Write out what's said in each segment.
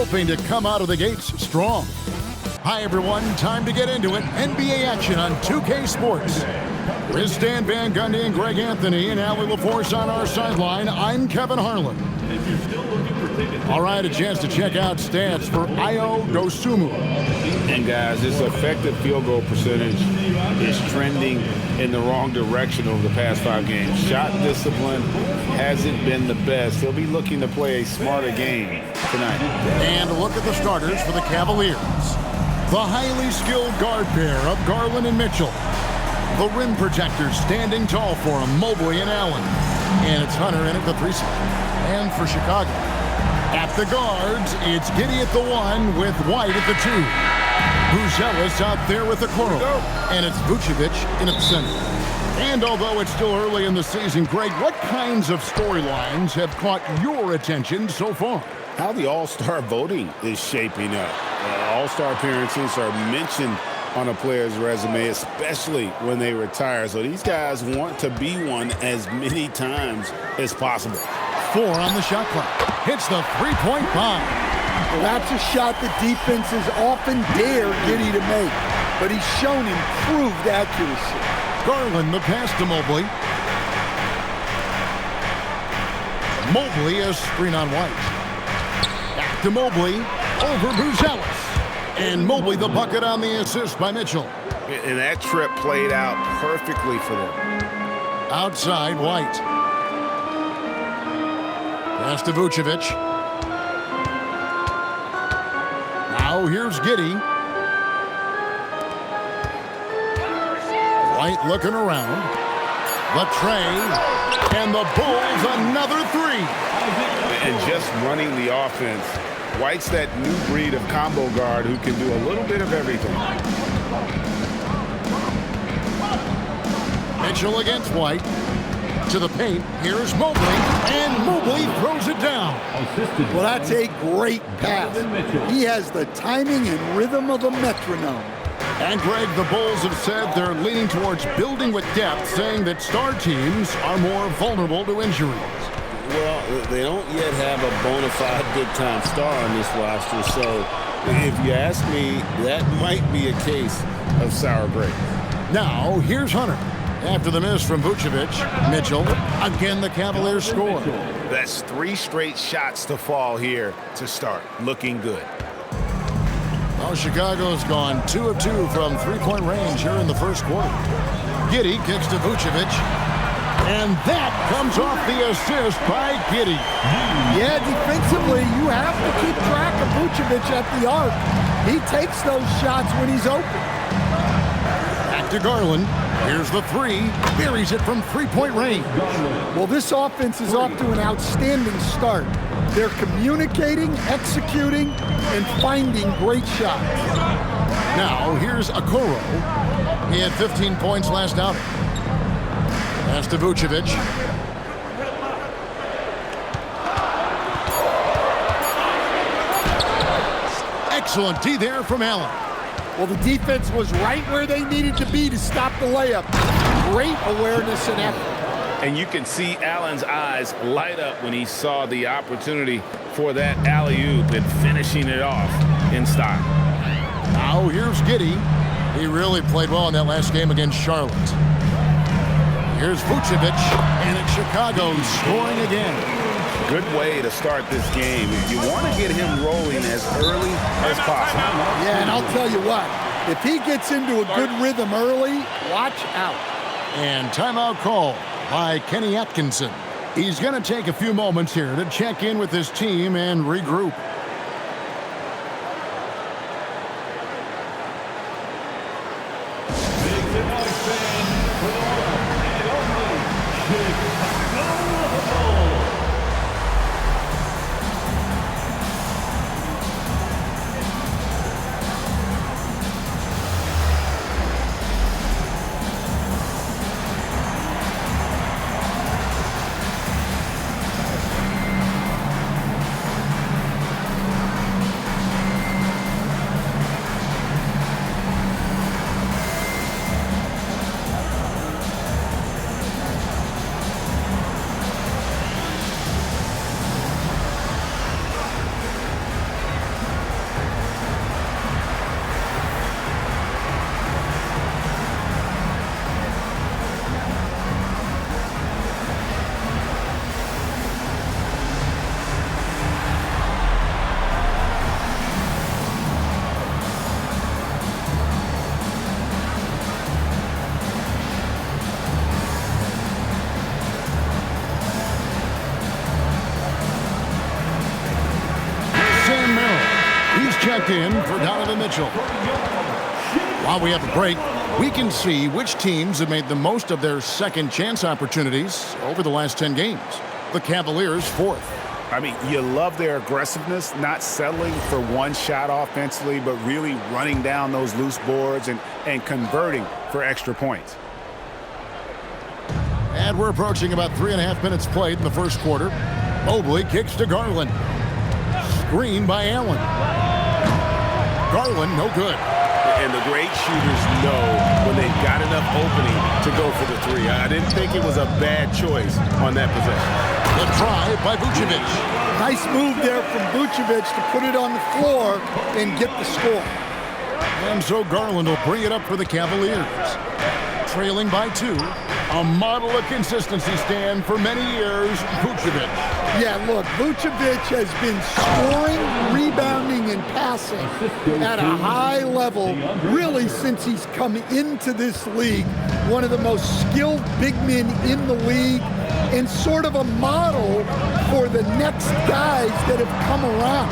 hoping to come out of the gates strong. Hi, everyone. Time to get into it. NBA action on 2K Sports. With Stan Van Gundy and Greg Anthony and Allie LaForce on our sideline, I'm Kevin Harlan. All right, a chance to check out stats for Ayo Dosunmu. And guys, his effective field goal percentage is trending in the wrong direction over the past 5 games. Shot discipline hasn't been the best. He'll be looking to play a smarter game tonight. And look at the starters for the Cavaliers. The highly skilled guard pair of Garland and Mitchell. The rim protectors standing tall for him, Mobley and Allen. And it's Hunter in at the 3 spot. And for Chicago, at the guards, it's Giddey at the 1 with White at the 2. Buzelis out there with the Okoro. And it's Vucevic in at the center. And although it's still early in the season, Greg, what kinds of storylines have caught your attention so far? How the All-Star voting is shaping up. All-Star appearances are mentioned on a player's resume, especially when they retire. So these guys want to be one as many times as possible. 4 on the shot clock. Hits the three-point bomb. Well, that's a shot that defenses often dare Giddey to make, but he's shown improved accuracy. Garland the pass to Mobley. Mobley a screen on White. Back to Mobley. Over Buzelis. And Mobley the bucket on the assist by Mitchell. And that trip played out perfectly for them. Outside White. Pass to Vucevic. Now here's Giddey. White looking around. The tray. And the Bulls another 3. And just running the offense. White's that new breed of combo guard who can do a little bit of everything. Mitchell against White. To the paint. Here's Mobley. And Mobley throws it down. Well, that's a great pass. He has the timing and rhythm of a metronome. And Greg, the Bulls have said they're leaning towards building with depth, saying that star teams are more vulnerable to injuries. Well, they don't yet have a bona fide big-time star on this roster, so if you ask me, that might be a case of sour grapes. Now, here's Hunter. After the miss from Vucevic, Mitchell, again the Cavaliers score. That's 3 straight shots to fall here to start. Looking good. Well, Chicago's gone 2 of 2 from three-point range here in the first quarter. Giddey kicks to Vucevic. And that comes off the assist by Giddey. Yeah, defensively, you have to keep track of Vucevic at the arc. He takes those shots when he's open. Back to Garland. Here's the 3. Buries it from three-point range. Well, this offense is off to an outstanding start. They're communicating, executing, and finding great shots. Now, here's Okoro. He had 15 points last outing. Pass to Vucevic. Excellent D there from Allen. Well, the defense was right where they needed to be to stop the layup. Great awareness and effort. And you can see Allen's eyes light up when he saw the opportunity for that alley-oop and finishing it off in style. Now here's Giddey. He really played well in that last game against Charlotte. Here's Vucevic, and it's Chicago scoring again. Good way to start this game. You want to get him rolling as early as possible. Yeah, and I'll tell you what, if he gets into a good rhythm early, watch out. And timeout call by Kenny Atkinson. He's going to take a few moments here to check in with his team and regroup. checked in for Donovan Mitchell. While we have a break, we can see which teams have made the most of their second chance opportunities over the last 10 games. The Cavaliers fourth. I mean, you love their aggressiveness, not settling for one shot offensively, but really running down those loose boards and converting for extra points. And we're approaching about 3.5 minutes played in the first quarter. Mobley kicks to Garland. Screen by Allen. Garland, no good. And the great shooters know when they've got enough opening to go for the three. I didn't think it was a bad choice on that possession. The drive by Vucevic. Nice move there from Vucevic to put it on the floor and get the score. And so Garland will bring it up for the Cavaliers. Trailing by 2. A model of consistency, Stan, for many years, Vucevic. Yeah, look, Vucevic has been scoring, rebounding, and passing at a high level really since he's come into this league. One of the most skilled big men in the league and sort of a model for the next guys that have come around.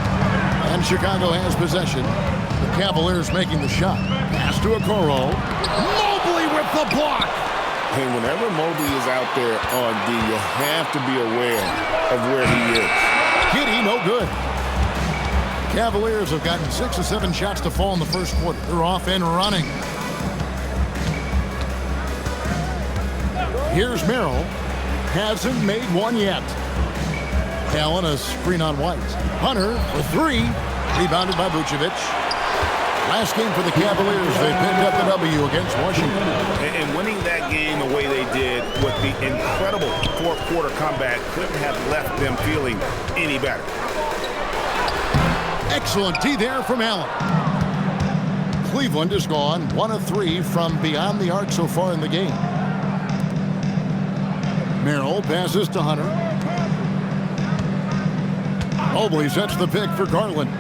And Chicago has possession. The Cavaliers making the shot. Pass to Okoro. Mobley with the block. And whenever Mobley is out there on D, you have to be aware of where he is. Giddey, no good. Cavaliers have gotten 6 or 7 shots to fall in the first quarter. They're off and running. Here's Merrill. Hasn't made one yet. Allen, a screen on White. Hunter for 3. Rebounded by Vucevic. Last game for the Cavaliers, they picked up the W against Washington. And winning that game the way they did with the incredible fourth quarter comeback couldn't have left them feeling any better. Excellent D there from Allen. Cleveland has gone 1 of 3 from beyond the arc so far in the game. Merrill passes to Hunter. Mobley sets the pick for Garland.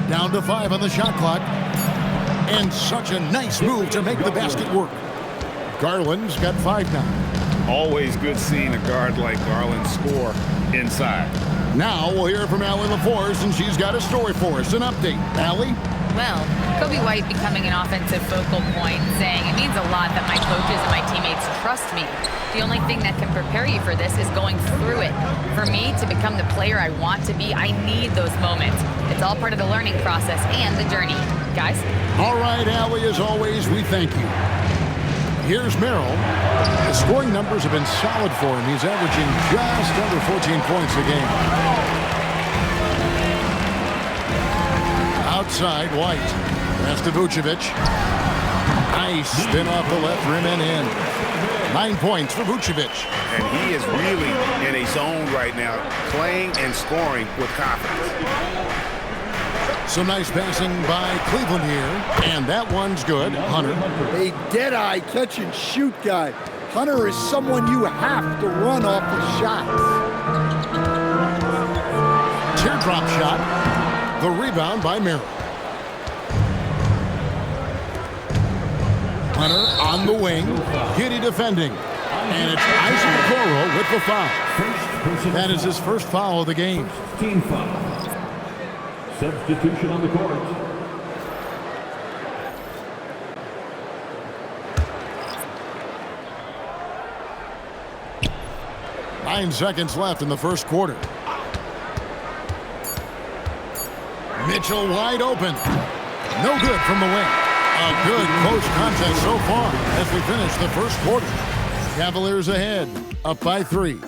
Down to 5 on the shot clock. And such a nice move to make the basket work. Garland's got 5 now. Always good seeing a guard like Garland score inside. Now we'll hear from Allie LaForce, and she's got a story for us. An update. Allie? Well, Kobe White becoming an offensive focal point, saying it means a lot that my coaches and my teammates trust me. The only thing that can prepare you for this is going through it. For me to become the player I want to be, I need those moments. It's all part of the learning process and the journey. Guys? All right, Allie, as always, we thank you. Here's Merrill. The scoring numbers have been solid for him. He's averaging just under 14 points a game. Outside, White. Pass to Vucevic. Nice spin off the left rim and in. 9 points for Vucevic. And he is really in a zone right now, playing and scoring with confidence. Some nice passing by Cleveland here. And that one's good. Hunter. A dead-eye catch-and-shoot guy. Hunter is someone you have to run off his shots. Teardrop shot. The rebound by Merrill. Hunter on the wing. Giddey defending. And it's Isaac Okoro with the foul. That is his first foul of the game. Team foul. Substitution on the court. Nine seconds left in the first quarter. Mitchell wide open. No good from the wing. A good close contest so far as we finish the first quarter. Cavaliers ahead, up by 3.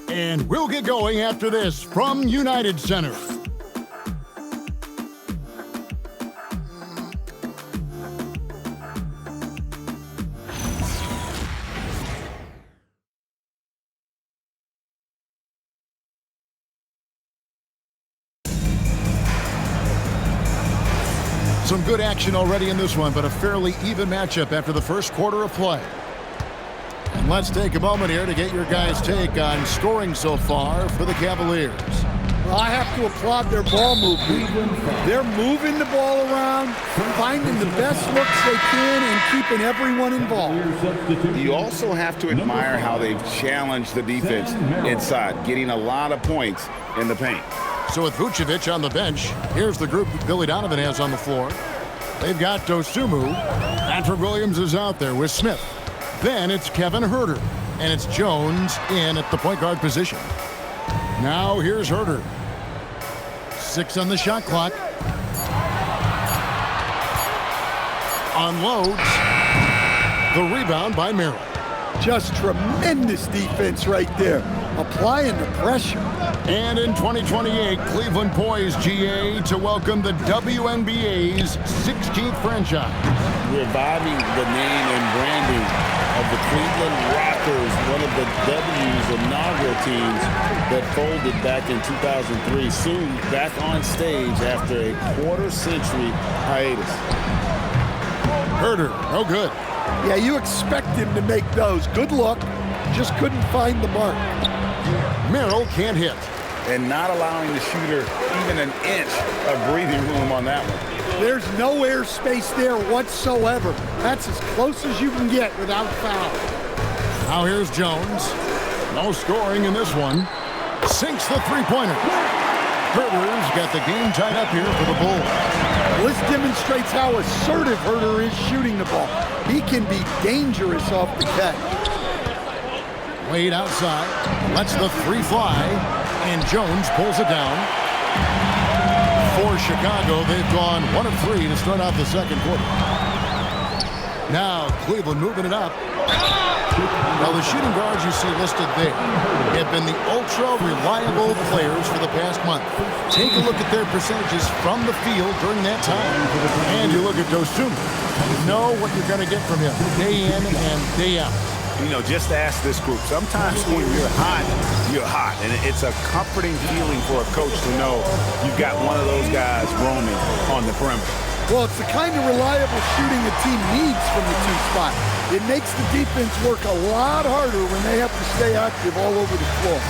And we'll get going after this from United Center. Some good action already in this one, but a fairly even matchup after the first quarter of play. And let's take a moment here to get your guys' take on scoring so far for the Cavaliers. Well, I have to applaud their ball movement. They're moving the ball around, finding the best looks they can, and keeping everyone involved. You also have to admire how they've challenged the defense inside, getting a lot of points in the paint. So with Vucevic on the bench, here's the group that Billy Donovan has on the floor. They've got Dosunmu. Patrick Williams is out there with Smith. Then it's Kevin Huerter. And it's Jones in at the point guard position. Now here's Huerter. 6 on the shot clock. Unloads. The rebound by Merrill. Just tremendous defense right there. Applying the pressure. And in 2028, Cleveland poised, GA, to welcome the WNBA's 16th franchise. Reviving the name and branding of the Cleveland Rockers, one of the W's inaugural teams that folded back in 2003, soon back on stage after a quarter-century hiatus. Huerter, no good. Yeah, you expect him to make those. Good luck. Just couldn't find the mark. Merrill can't hit. And not allowing the shooter even an inch of breathing room on that one. There's no airspace there whatsoever. That's as close as you can get without foul. Now here's Jones. No scoring in this one. Sinks the three-pointer. Huerter's got the game tied up here for the Bulls. This demonstrates how assertive Huerter is shooting the ball. He can be dangerous off the catch. Wade outside. Lets the three fly. And Jones pulls it down. For Chicago, they've gone 1 of 3 to start out the second quarter. Now Cleveland moving it up. Well, the shooting guards you see listed there have been the ultra-reliable players for the past month. Take a look at their percentages from the field during that time. And you look at Dosunmu. You know what you're going to get from him day in and day out. You know, just ask this group. Sometimes when you're hot, you're hot. And it's a comforting feeling for a coach to know you've got one of those guys roaming on the perimeter. Well, it's the kind of reliable shooting a team needs from the 2 spot. It makes the defense work a lot harder when they have to stay active all over the floor.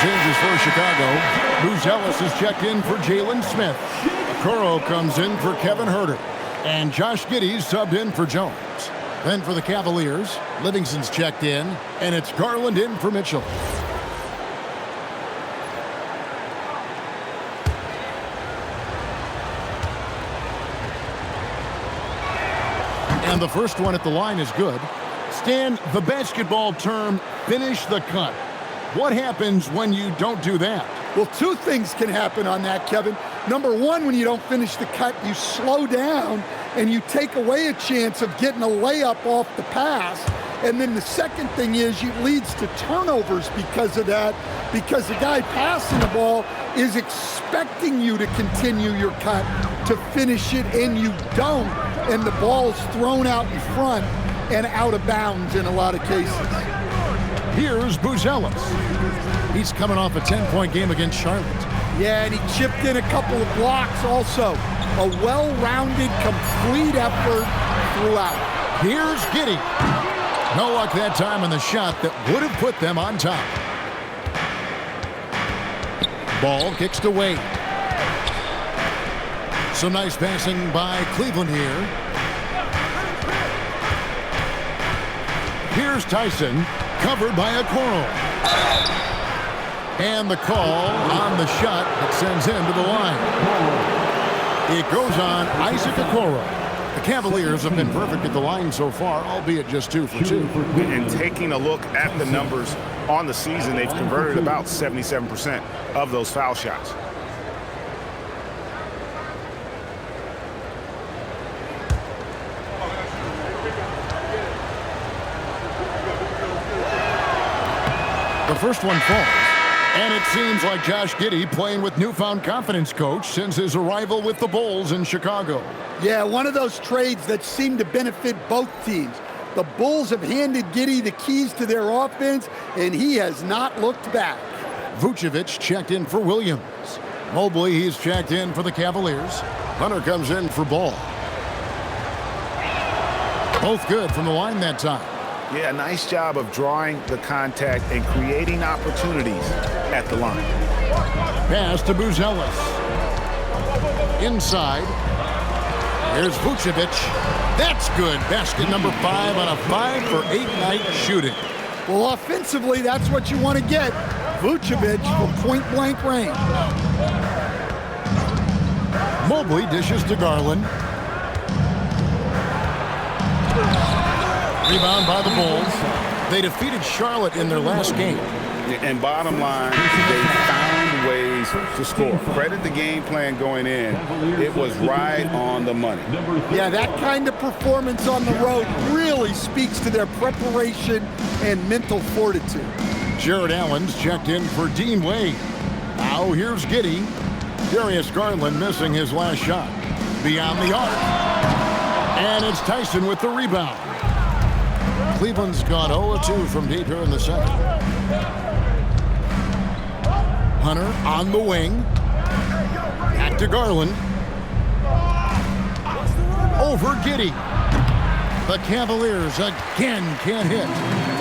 Changes for Chicago. Ellis is checked in for Jalen Smith. Okoro comes in for Kevin Huerter. And Josh Giddey's subbed in for Jones. Then for the Cavaliers, Livingston's checked in. And it's Garland in for Mitchell. And the first one at the line is good. Stan, the basketball term, finish the cut. What happens when you don't do that? Well, 2 things can happen on that, Kevin. Number 1, when you don't finish the cut, you slow down and you take away a chance of getting a layup off the pass. And then the second thing is it leads to turnovers because of that, because the guy passing the ball is expecting you to continue your cut, to finish it, and you don't. And the ball is thrown out in front and out of bounds in a lot of cases. Here's Ellis. He's coming off a 10-point game against Charlotte. Yeah, and he chipped in a couple of blocks also. A well-rounded, complete effort throughout. Here's Giddey. No luck that time on the shot that would have put them on top. Ball kicks to Wade. Some nice passing by Cleveland here. Here's Tyson, covered by Okoro. And the call on the shot that sends him to the line. It goes on Isaac Okoro. The Cavaliers have been perfect at the line so far, albeit just 2 for 2. And taking a look at the numbers on the season, they've converted about 77% of those foul shots. The first one falls. And it seems like Josh Giddey playing with newfound confidence, Coach, since his arrival with the Bulls in Chicago. Yeah, one of those trades that seem to benefit both teams. The Bulls have handed Giddey the keys to their offense, and he has not looked back. Vucevic checked in for Williams. Mobley, he's checked in for the Cavaliers. Hunter comes in for Ball. Both good from the line that time. Yeah, nice job of drawing the contact and creating opportunities at the line. Pass to Buzelis. Inside. Here's Vucevic. That's good. Basket number 5 on a 5-for-8 night shooting. Well, offensively, that's what you want to get. Vucevic from point-blank range. Mobley dishes to Garland. Rebound by the Bulls. They defeated Charlotte in their last game. And bottom line, they found ways to score. Credit the game plan going in. It was right on the money. Yeah, that kind of performance on the road really speaks to their preparation and mental fortitude. Jared Allen's checked in for Dean Wade. Now here's Giddey. Darius Garland missing his last shot. Beyond the arc. And it's Tyson with the rebound. Cleveland's gone 0-2 from deep here in the second. Hunter on the wing. Back to Garland. Over Giddey. The Cavaliers again can't hit.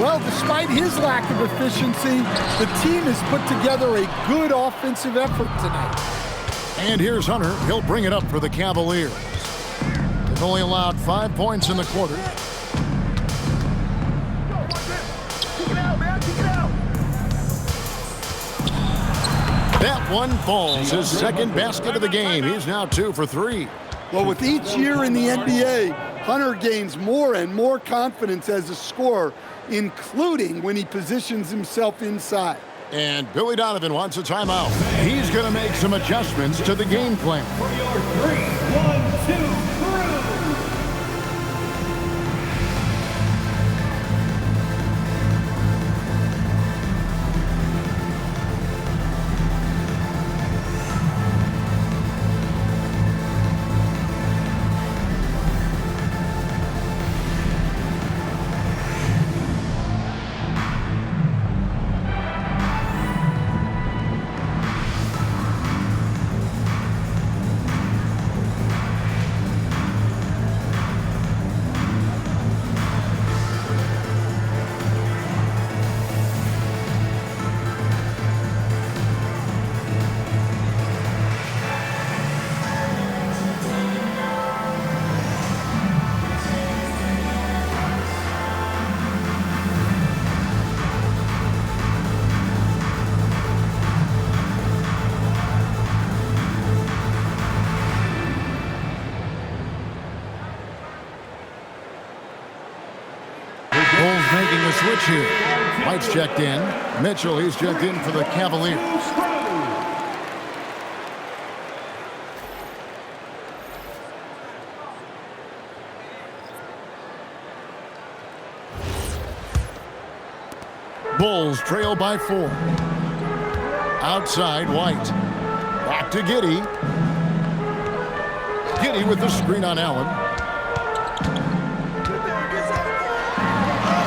Well, despite his lack of efficiency, the team has put together a good offensive effort tonight. And here's Hunter. He'll bring it up for the Cavaliers. They've only allowed 5 points in the quarter. That one falls. His second basket of the game. He's now 2 for 3. Well, with each year in the NBA, Hunter gains more and more confidence as a scorer, including when he positions himself inside. And Billy Donovan wants a timeout. He's going to make some adjustments to the game plan. For your 3-1-2 Bulls making the switch here. White's checked in. Mitchell, he's checked in for the Cavaliers. Bulls trail by 4. Outside, White. Back to Giddey. Giddey with the screen on Allen.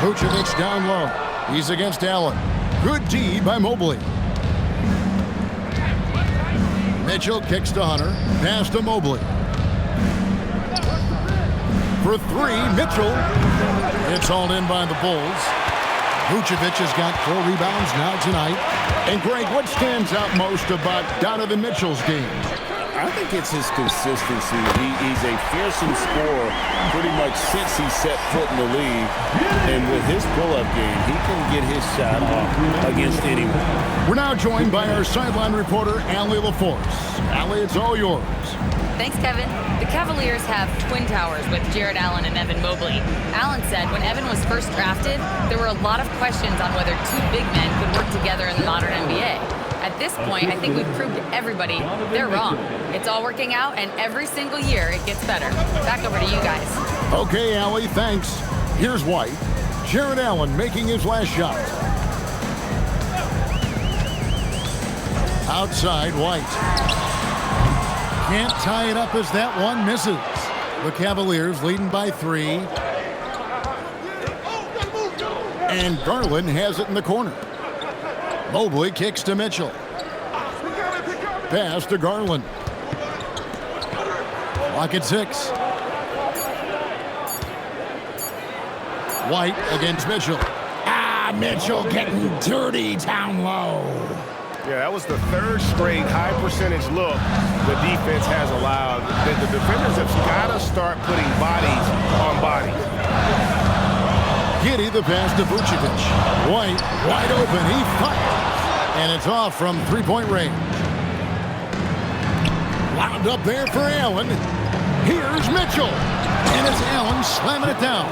Vucevic down low. He's against Allen. Good D by Mobley. Mitchell kicks to Hunter. Pass to Mobley. For 3, Mitchell. It's hauled in by the Bulls. Vucevic has got 4 rebounds now tonight. And Greg, what stands out most about Donovan Mitchell's game? I think it's his consistency. He's a fearsome scorer pretty much since he set foot in the league. And with his pull-up game, he can get his shot off against anyone. We're now joined by our sideline reporter, Allie LaForce. Allie, it's all yours. Thanks, Kevin. The Cavaliers have twin towers with Jared Allen and Evan Mobley. Allen said when Evan was first drafted, there were a lot of questions on whether 2 big men could work together in the modern NBA. At this point, I think we've proved to everybody they're wrong. It's all working out, and every single year it gets better. Back over to you guys. Okay, Allie, thanks. Here's White. Jared Allen making his last shot. Outside, White. Can't tie it up as that one misses. The Cavaliers leading by 3. And Garland has it in the corner. Mobley kicks to Mitchell. Pass to Garland. Clock at 6. White against Mitchell. Mitchell getting dirty down low. Yeah, that was the 3rd straight high percentage look the defense has allowed. The defenders have got to start putting bodies on bodies. Giddey the pass to Vucevic. White wide open. He fires. And it's off from 3-point range. Wound up there for Allen. Here's Mitchell. And it's Allen slamming it down.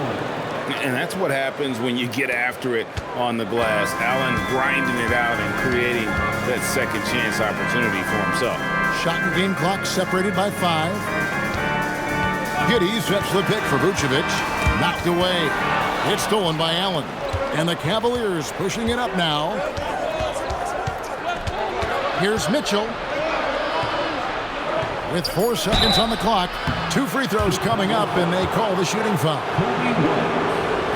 And that's what happens when you get after it on the glass. Allen grinding it out and creating that second chance opportunity for himself. Shot and game clock separated by 5. Giddey sets the pick for Vucevic. Knocked away. It's stolen by Allen. And the Cavaliers pushing it up now. Here's Mitchell. With 4 seconds on the clock. 2 free throws coming up, and they call the shooting foul.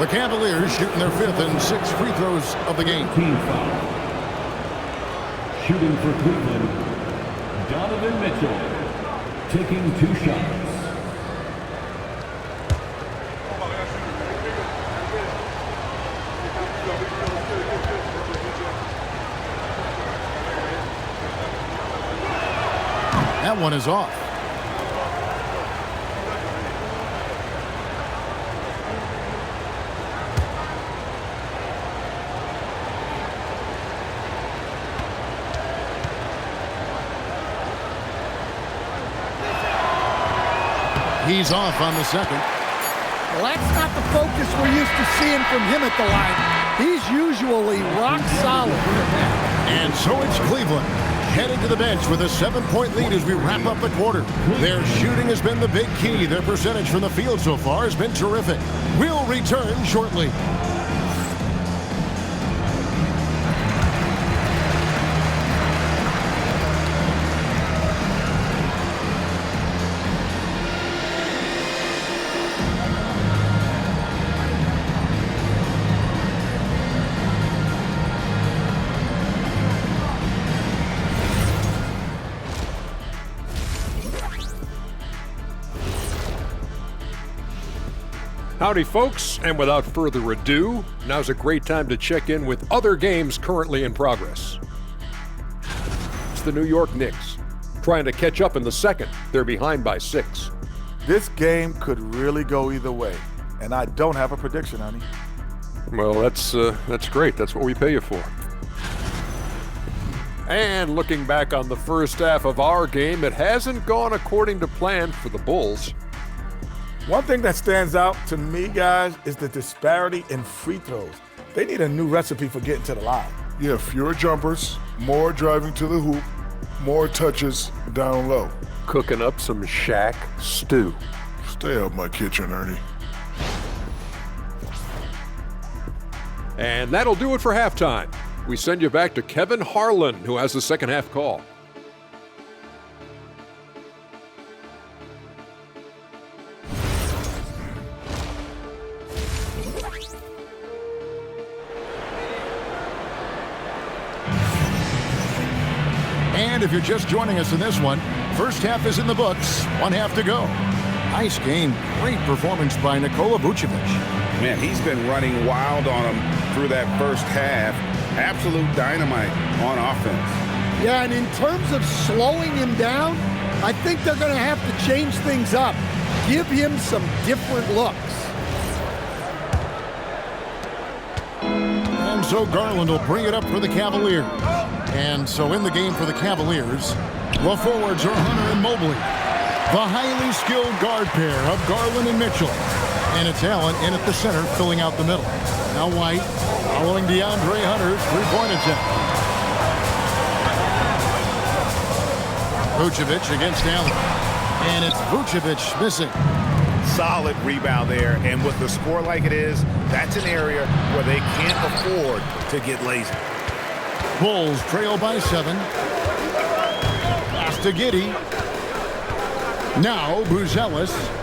The Cavaliers shooting their 5th and 6th free throws of the game. Team foul. Shooting for Cleveland, Donovan Mitchell, taking 2 shots. That one is off. He's off on the second. Well, that's not the focus we're used to seeing from him at the line. He's usually rock solid. And so it's Cleveland heading to the bench with a 7-point lead as we wrap up the quarter. Their shooting has been the big key. Their percentage from the field so far has been terrific. We'll return shortly. Howdy, folks, and without further ado, now's a great time to check in with other games currently in progress. It's the New York Knicks, trying to catch up in the second. They're behind by 6. This game could really go either way, and I don't have a prediction, honey. Well, that's great. That's what we pay you for. And looking back on the first half of our game, it hasn't gone according to plan for the Bulls. One thing that stands out to me, guys, is the disparity in free throws. They need a new recipe for getting to the line. Yeah, fewer jumpers, more driving to the hoop, more touches down low. Cooking up some Shaq stew. Stay out my kitchen, Ernie. And that'll do it for halftime. We send you back to Kevin Harlan, who has the second half call. And if you're just joining us in this one, first half is in the books, 1 half to go. Nice game, great performance by Nikola Vucevic. Man, he's been running wild on him through that first half. Absolute dynamite on offense. Yeah, and in terms of slowing him down, I think they're going to have to change things up. Give him some different looks. And so Garland will bring it up for the Cavaliers. And so in the game for the Cavaliers, the forwards are Hunter and Mobley. The highly skilled guard pair of Garland and Mitchell. And it's Allen in at the center, filling out the middle. Now White, following DeAndre Hunter's three-point attempt. Vucevic against Allen. And it's Vucevic missing. Solid rebound there, and with the score like it is, that's an area where they can't afford to get lazy. Bulls trail by 7. Pass to Giddey. Now Buzelis.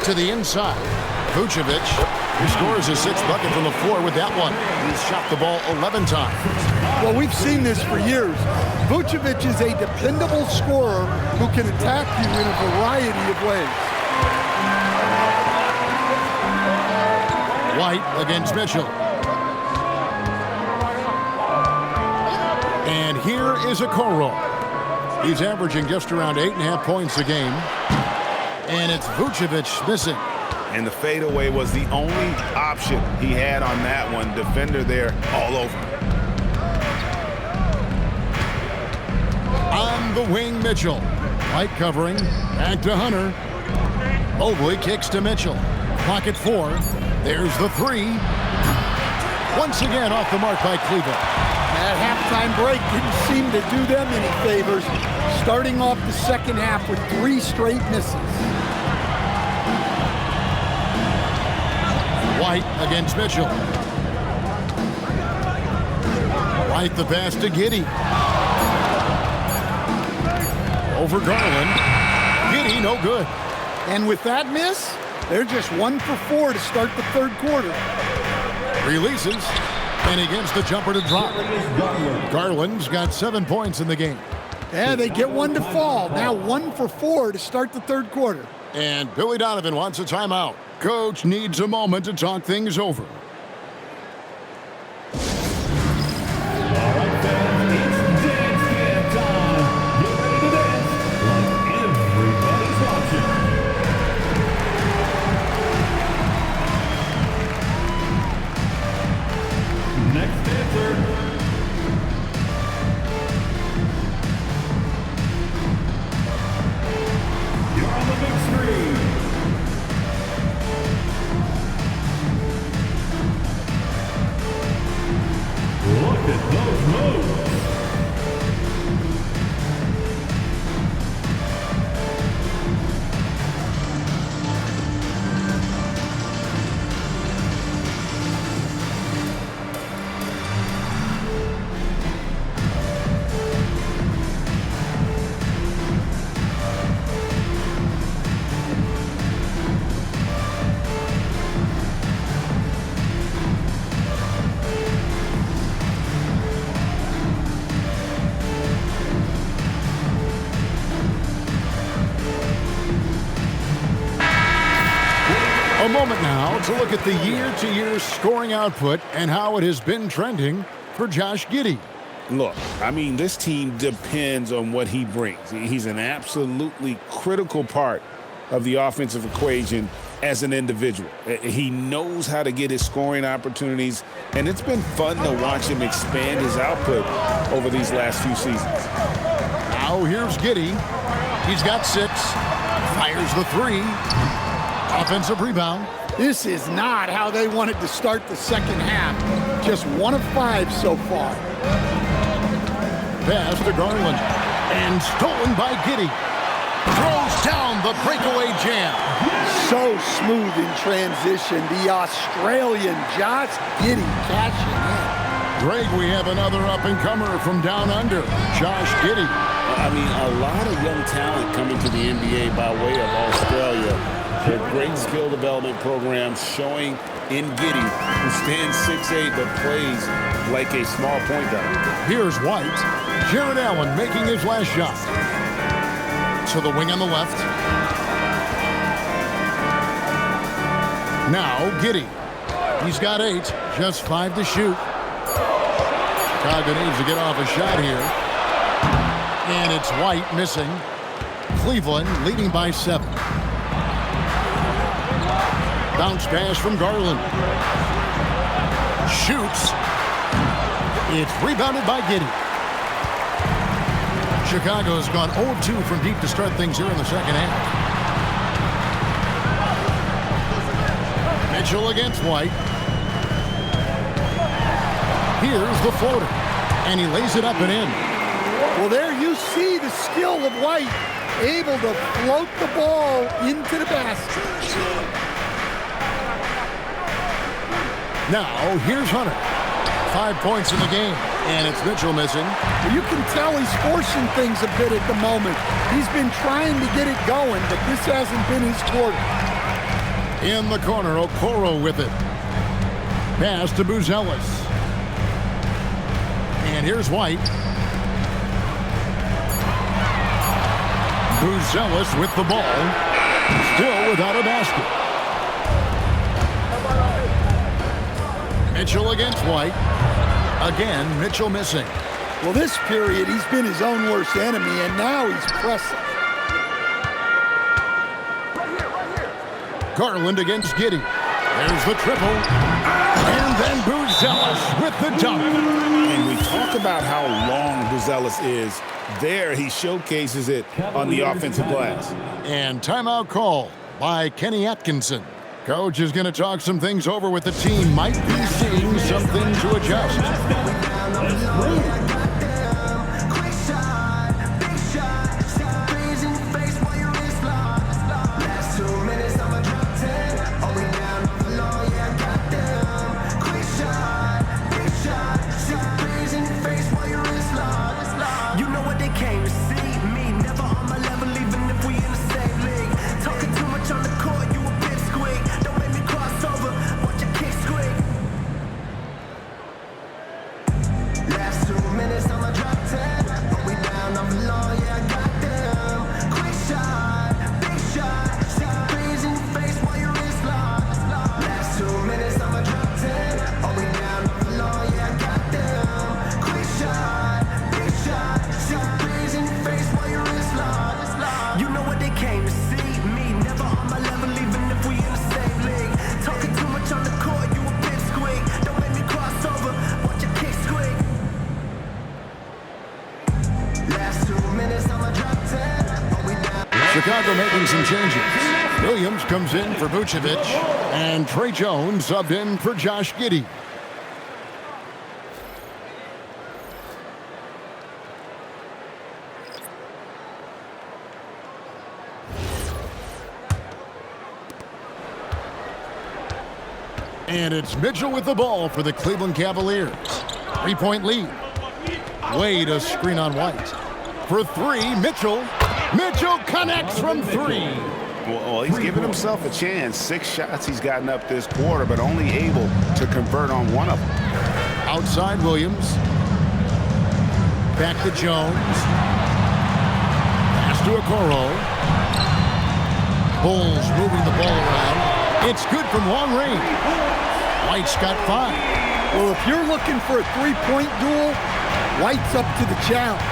To the inside. Vucevic, who scores his 6th bucket from the floor with that one. He's shot the ball 11 times. Well, we've seen this for years. Vucevic is a dependable scorer who can attack you in a variety of ways. White against Mitchell. And here is Okoro. He's averaging just around 8.5 points a game. And it's Vucevic missing. And the fadeaway was the only option he had on that one. Defender there all over. On the wing, Mitchell. White covering. Back to Hunter. Mobley kicks to Mitchell. Clock at 4. There's the 3. Once again off the mark by Cleveland. That halftime break didn't seem to do them any favors. Starting off the second half with 3 straight misses. White against Mitchell. White the pass to Giddey. Over Garland. Giddey no good. And with that miss, they're just 1 for 4 to start the third quarter. Releases. And he gets the jumper to drop. Garland's got 7 points in the game. Yeah, they get 1 to fall. Now 1 for 4 to start the third quarter. And Billy Donovan wants a timeout. Coach needs a moment to talk things over. Next answer. You're on the big screen. Look at those moves. A moment now to look at the year-to-year scoring output and how it has been trending for Josh Giddey. Look, I mean, this team depends on what he brings. He's an absolutely critical part of the offensive equation as an individual. He knows how to get his scoring opportunities, and it's been fun to watch him expand his output over these last few seasons. Now here's Giddey. He's got 6. Fires the 3. Offensive rebound. This is not how they wanted to start the second half. Just 1 of 5 so far. Pass to Garland. And stolen by Giddey. Throws down the breakaway jam. So smooth in transition. The Australian Josh Giddey cashing in. Greg, we have another up-and-comer from down under, Josh Giddey. I mean, a lot of young talent coming to the NBA by way of Australia. A great skill development program showing in Giddey, who stands 6'8", but plays like a small point guard. Here's White. Jared Allen making his last shot. To the wing on the left. Now Giddey. He's got 8, just 5 to shoot. Chicago needs to get off a shot here. And it's White missing. Cleveland leading by 7. Bounce pass from Garland. Shoots. It's rebounded by Giddey. Chicago's gone 0-2 from deep to start things here in the second half. Mitchell against White. Here's the floater. And he lays it up and in. Well, there you see the skill of White, able to float the ball into the basket. Now, here's Hunter. 5 points in the game, and it's Mitchell missing. You can tell he's forcing things a bit at the moment. He's been trying to get it going, but this hasn't been his quarter. In the corner, Okoro with it. Pass to Buzelis. And here's White. Buzelis with the ball. Still without a basket. Mitchell against White. Again, Mitchell missing. Well, this period, he's been his own worst enemy, and now he's pressing. Garland against Giddey. There's the triple. And then Buzelis with the dunk. And we talk about how long Buzelis is. There, he showcases it on the offensive glass. And timeout call by Kenny Atkinson. Coach is going to talk some things over with the team. Might be seeing something to adjust. Chicago making some changes. Williams comes in for Vucevic, and Trey Jones subbed in for Josh Giddey. And it's Mitchell with the ball for the Cleveland Cavaliers. 3-point lead. Wade a screen on White. For three, Mitchell. Mitchell connects from three. Well, he's given himself a chance. 6 shots he's gotten up this quarter, but only able to convert on one of them. Outside Williams. Back to Jones. Pass to Okoro. Bulls moving the ball around. It's good from long range. White's got 5. Well, if you're looking for a three-point duel, White's up to the challenge.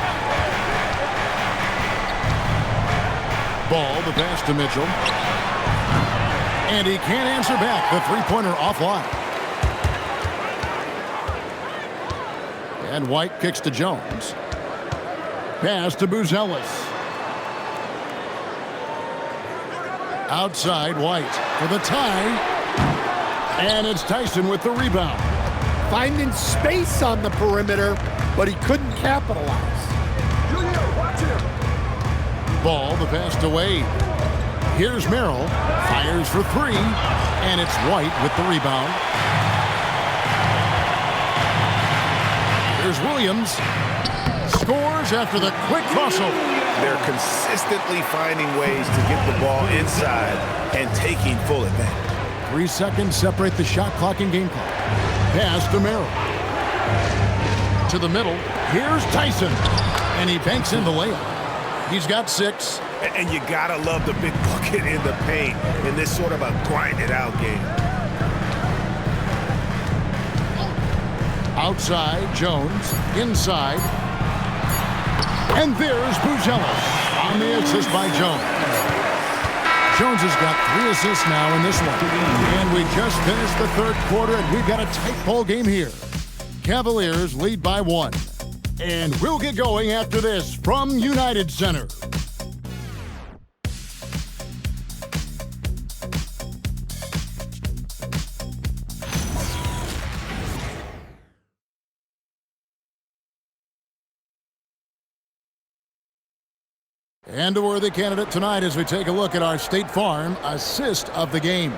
Ball, the pass to Mitchell. And he can't answer back. The three-pointer offline. And White kicks to Jones. Pass to Buzelis. Outside White for the tie. And it's Tyson with the rebound. Finding space on the perimeter, but he couldn't capitalize. Ball, the pass to Wade. Here's Merrill. Fires for 3. And it's White with the rebound. Here's Williams. Scores after the quick crossover. They're consistently finding ways to get the ball inside and taking full advantage. 3 seconds separate the shot clock and game clock. Pass to Merrill. To the middle. Here's Tyson. And he banks in the layup. He's got 6. And you gotta love the big bucket in the paint in this sort of a grinded-out game. Outside, Jones. Inside. And there's Buzelis on the assist by Jones. Jones has got 3 assists now in this one. And we just finished the third quarter, and we've got a tight ball game here. Cavaliers lead by 1. And we'll get going after this from United Center. And a worthy candidate tonight as we take a look at our State Farm assist of the game.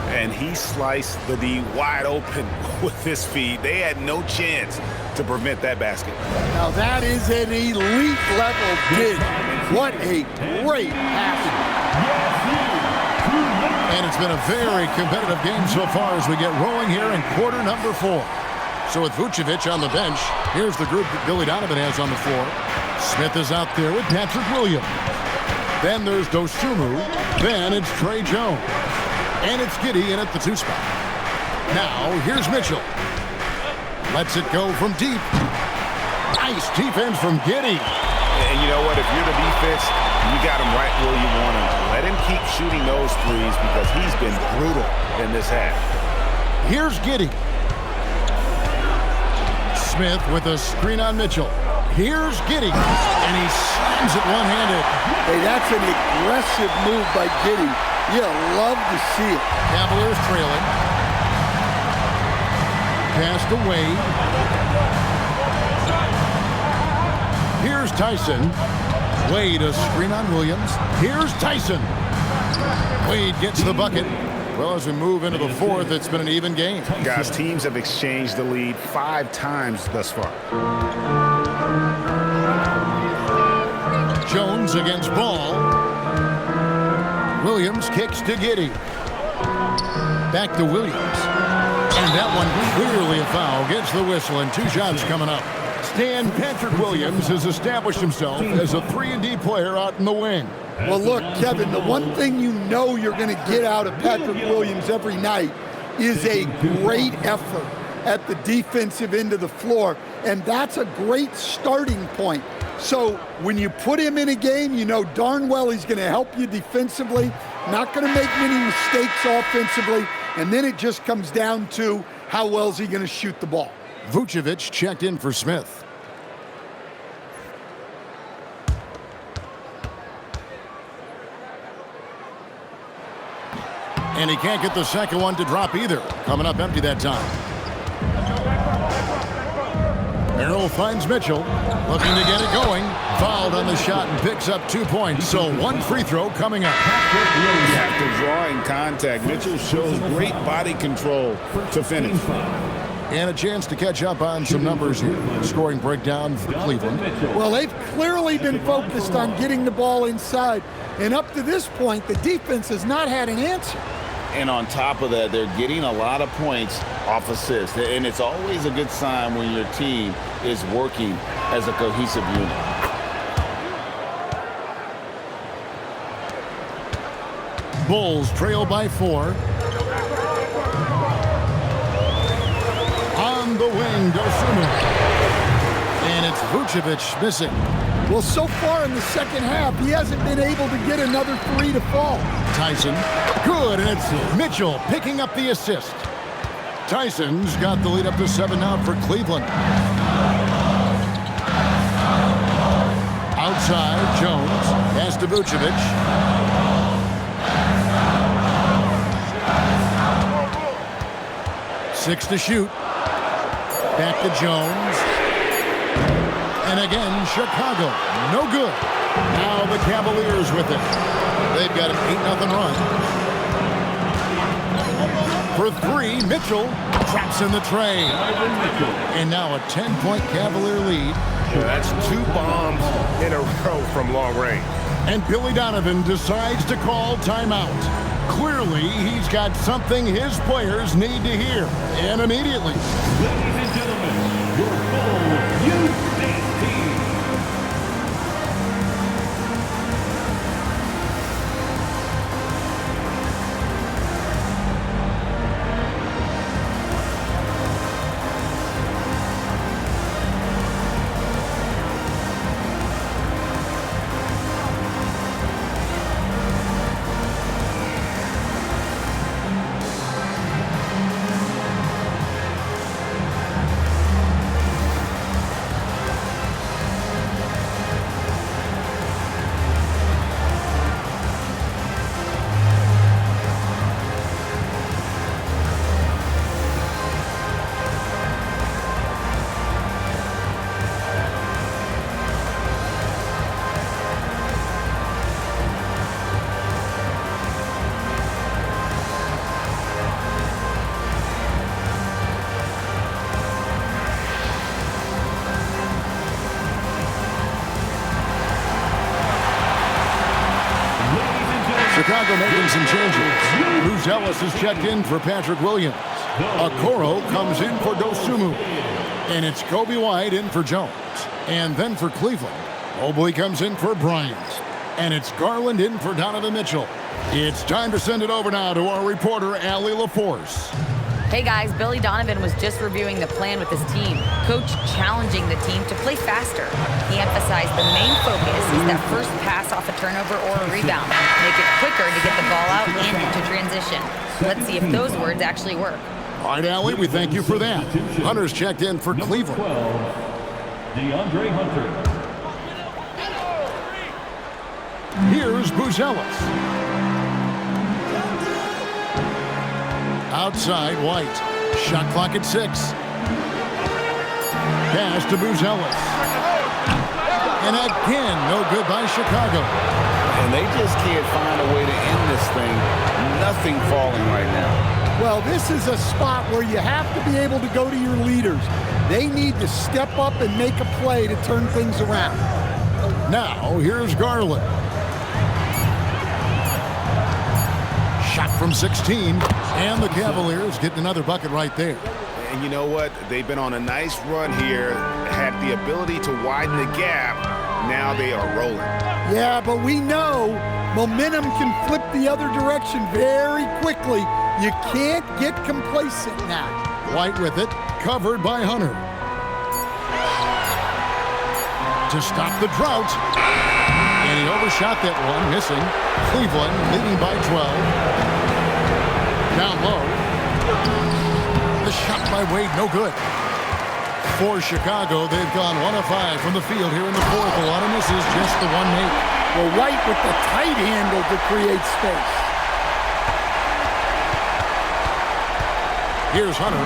And he sliced the D wide open with his feed. They had no chance to prevent that basket. Now that is an elite level dig. What a great pass. And it's been a very competitive game so far as we get rolling here in quarter number 4. So with Vucevic on the bench, here's the group that Billy Donovan has on the floor. Smith is out there with Patrick Williams. Then there's Dosunmu. Then it's Trey Jones. And it's Giddey in at the 2 spot. Now, here's Mitchell. Lets it go from deep. Nice defense from Giddey. And you know what? If you're the defense, you got him right where you want him. Let him keep shooting those threes because he's been brutal in this half. Here's Giddey. Smith with a screen on Mitchell. Here's Giddey, and he slams it one-handed. Hey, that's an aggressive move by Giddey. You love to see it. Cavaliers trailing. Passed away. Here's Tyson. Wade a screen on Williams. Here's Tyson. Wade gets the bucket. Well, as we move into the 4th, it's been an even game. Guys, teams have exchanged the lead 5 times thus far. Jones against Ball. Williams kicks to Giddey. Back to Williams. And that one clearly a foul. Gets the whistle and 2 shots coming up. Stan Patrick Williams has established himself as a 3-and-D player out in the wing. Well, look, Kevin, the one thing you know you're going to get out of Patrick Williams every night is a great effort at the defensive end of the floor, and that's a great starting point. So when you put him in a game, you know darn well he's going to help you defensively, not going to make many mistakes offensively, and then it just comes down to how well is he going to shoot the ball. Vucevic checked in for Smith. And he can't get the second one to drop either. Coming up empty that time. Merrill finds Mitchell. Looking to get it going. Fouled on the shot and picks up 2 points. So 1 free throw coming up. After drawing contact, Mitchell shows great body control to finish. And a chance to catch up on some numbers here. Scoring breakdown for Cleveland. Well, they've clearly been focused on getting the ball inside. And up to this point, the defense has not had an answer. And on top of that, they're getting a lot of points off assists. And it's always a good sign when your team is working as a cohesive unit. Bulls trail by 4. On the wing, Dosunmu. And it's Vucevic missing. Well, so far in the second half, he hasn't been able to get another 3 to fall. Tyson, good, and it's Mitchell picking up the assist. Tyson's got the lead up to 7 now for Cleveland. Outside, Jones has to Vucevic. Six to shoot. Back to Jones. And again, Chicago, no good. Now the Cavaliers with it. They've got an 8-0 run. For 3, Mitchell traps in the tray. And now a 10-point Cavalier lead. Yeah, that's 2 bombs in a row from long range. And Billy Donovan decides to call timeout. Clearly, he's got something his players need to hear. And immediately. Ladies and gentlemen, your full U-State team. Chicago making some changes. Bruce Ellis is checked in for Patrick Williams. Okoro comes in for Dosunmu. And it's Kobe White in for Jones. And then for Cleveland, Mobley comes in for Bryant. And it's Garland in for Donovan Mitchell. It's time to send it over now to our reporter, Allie LaForce. Hey guys, Billy Donovan was just reviewing the plan with his team. Coach challenging the team to play faster. He emphasized the main focus is that first pass off a turnover or a rebound. Make it quicker to get the ball out and into transition. Let's see if those words actually work. All right, Allie, we thank you for that. Hunter's checked in for Cleveland. 12, DeAndre Hunter. Here's Bruce Ellis. Outside, White. Shot clock at 6. Pass to Bruce Ellis. And again, no good by Chicago. And they just can't find a way to end this thing. Nothing falling right now. Well, this is a spot where you have to be able to go to your leaders. They need to step up and make a play to turn things around. Now, here's Garland. Shot from 16, and the Cavaliers getting another bucket right there. And you know what? They've been on a nice run here, had the ability to widen the gap. Now they are rolling. Yeah, but we know momentum can flip the other direction very quickly. You can't get complacent now. White with it, covered by Hunter. To stop the drought. And he overshot that one, missing. Cleveland leading by 12. Down low. The shot by Wade, no good. For Chicago, they've gone 1 of 5 from the field here in the fourth. A lot of misses, just the one make. Well, White with the tight handle to create space. Here's Hunter.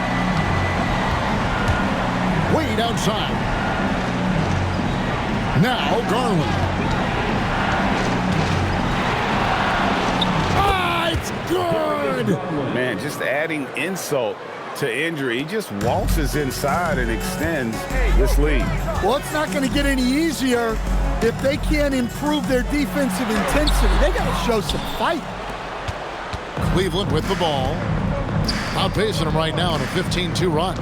Wade outside. Now Garland. Ah, it's good! Man, just adding insult to injury. He just waltzes inside and extends this lead. Well, it's not going to get any easier if they can't improve their defensive intensity. They got to show some fight. Cleveland with the ball. Outpacing them right now in a 15-2 run.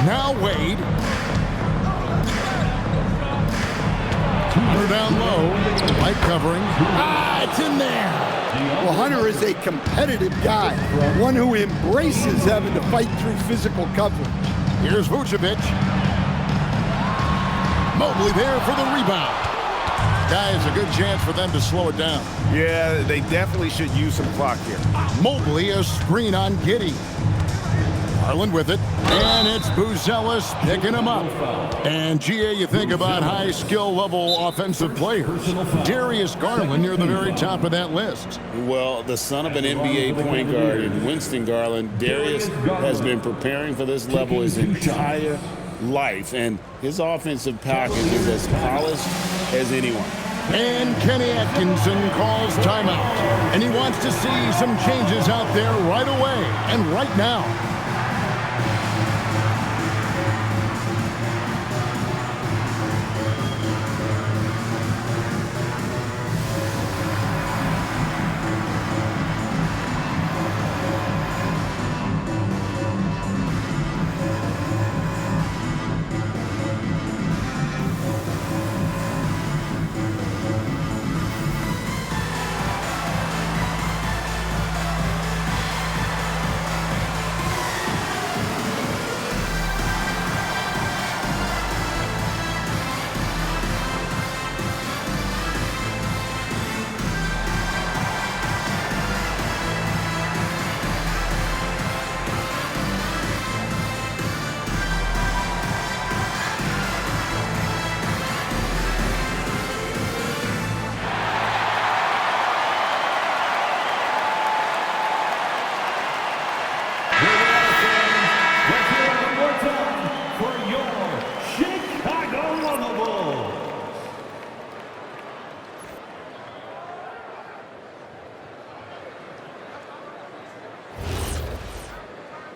Now Wade. Hunter down low. White covering. Ah, it's in there. Well, Hunter is a competitive guy, one who embraces having to fight through physical coverage. Here's Vucevic. Mobley there for the rebound. Guys, a good chance for them to slow it down. Yeah, they definitely should use some clock here. Mobley, a screen on Giddey. Garland with it, and it's Bruce Ellis picking him up. And, GA, you think about high skill level offensive players. Darius Garland near the very top of that list. Well, the son of an NBA point guard in Winston Garland, Darius has been preparing for this level his entire life, and his offensive package is as polished as anyone. And Kenny Atkinson calls timeout. And he wants to see some changes out there right away and right now.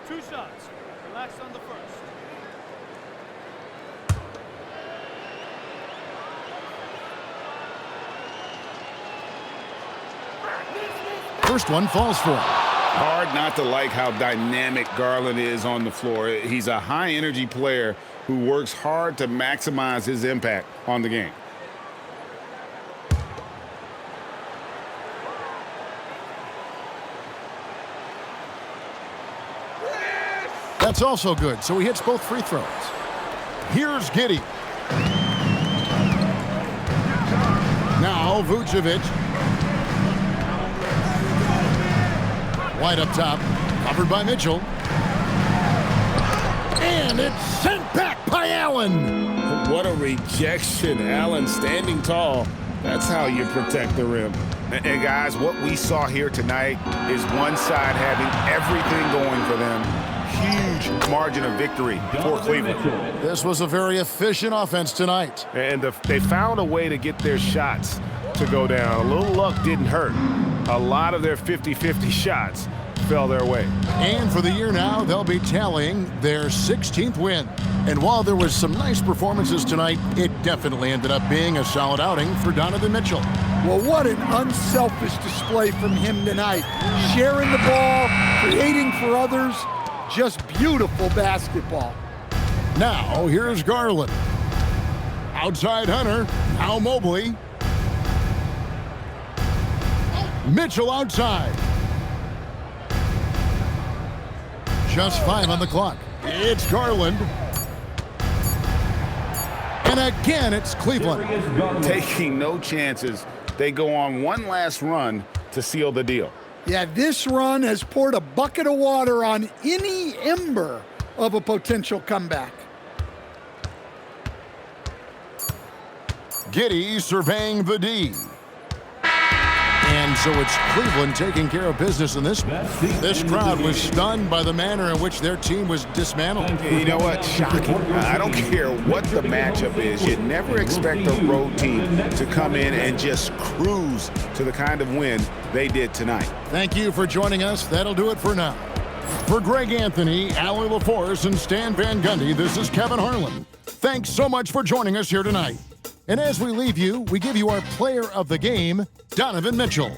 Two shots. Relax on the first. first one falls for him. Hard not to like how dynamic Garland is on the floor. He's a high-energy player who works hard to maximize his impact on the game. That's also good, so he hits both free throws. Here's Giddey. Now Vucevic. White up top, covered by Mitchell. And it's sent back by Allen. What a rejection. Allen standing tall. That's how you protect the rim. And guys, what we saw here tonight is one side having everything going for them. Huge margin of victory for Cleveland. This was a very efficient offense tonight. And they found a way to get their shots to go down. A little luck didn't hurt. A lot of their 50-50 shots fell their way. And for the year now, they'll be tallying their 16th win. And while there was some nice performances tonight, it definitely ended up being a solid outing for Donovan Mitchell. Well, what an unselfish display from him tonight. Sharing the ball, creating for others, just beautiful basketball. Now, here's Garland. Outside Hunter, now Mobley. Mitchell outside. Just 5 on the clock. It's Garland. And again, it's Cleveland. Taking no chances. They go on one last run to seal the deal. Yeah, this run has poured a bucket of water on any ember of a potential comeback. Giddey surveying the D. And so it's Cleveland taking care of business in this. This crowd was stunned by the manner in which their team was dismantled. You know what? Shocking. I don't care what the matchup is. You never expect a road team to come in and just cruise to the kind of win they did tonight. Thank you for joining us. That'll do it for now. For Greg Anthony, Allie LaForce, and Stan Van Gundy, this is Kevin Harlan. Thanks so much for joining us here tonight. And as we leave you, we give you our player of the game, Donovan Mitchell.